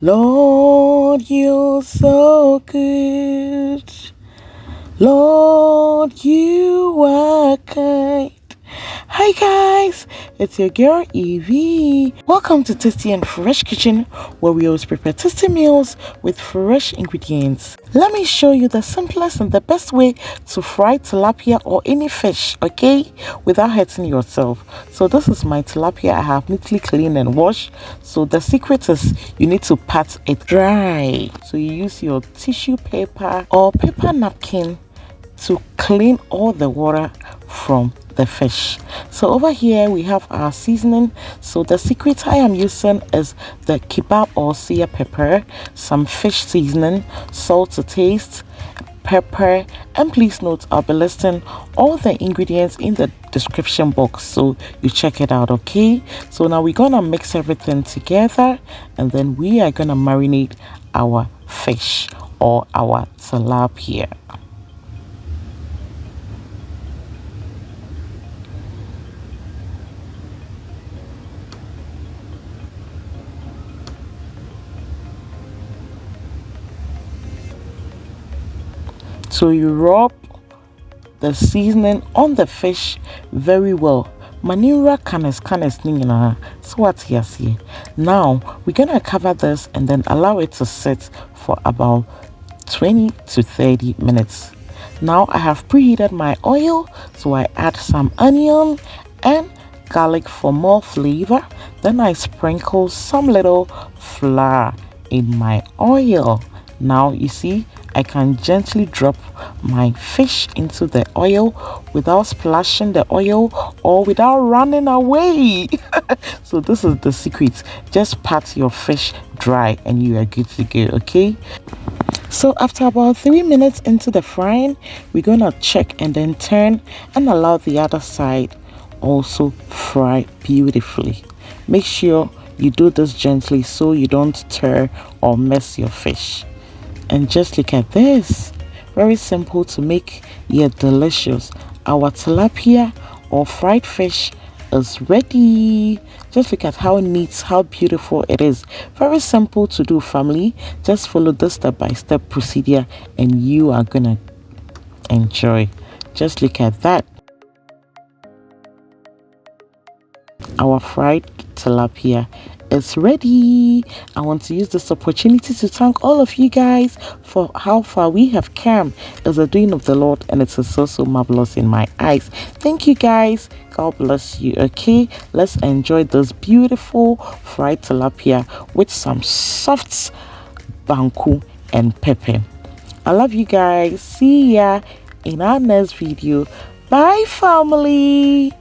Lord, you're so good. Lord, you are kind. Hi guys, it's your girl Eveeee. Welcome to Tasty and Fresh Kitchen, where we always prepare tasty meals with fresh ingredients. Let me show you the simplest and the best way to fry tilapia or any fish, okay, without hurting yourself. So this is my tilapia. I have neatly cleaned and washed. So the secret is you need to pat it dry. So you use your tissue paper or paper napkin to clean all the water from the fish. So over here we have our seasoning. So the secret I am using is the Kebab or Suya pepper, some fish seasoning, salt to taste, pepper, and please note I'll be listing all the ingredients in the description box, so you check it out, okay? So now we're gonna mix everything together and then we are gonna marinate our fish or our tilapia. So you rub the seasoning on the fish very well. Manura canes ningina. So what here? Now we're gonna cover this and then allow it to sit for about 20 to 30 minutes. Now I have preheated my oil, so I add some onion and garlic for more flavor. Then I sprinkle some little flour in my oil. Now you see I can gently drop my fish into the oil without splashing the oil or without running away. So this is the secret. Just pat your fish dry and you are good to go, okay? So after about 3 minutes into the frying, we're gonna check and then turn and allow the other side also fry beautifully. Make sure you do this gently so you don't tear or mess your fish. And just look at this, very simple to make yet delicious. Our tilapia or fried fish is ready. Just look at how neat, how beautiful it is. Very simple to do, family. Just follow the step-by-step procedure and you are gonna enjoy. Just look at that. Our fried tilapia is ready. I want to use this opportunity to thank all of you guys for how far we have come. It's a doing of the Lord and it's so marvelous in my eyes. Thank you guys. God bless you. Okay, let's enjoy this beautiful fried tilapia with some soft banku and pepper. I love you guys. See ya in our next video. Bye family.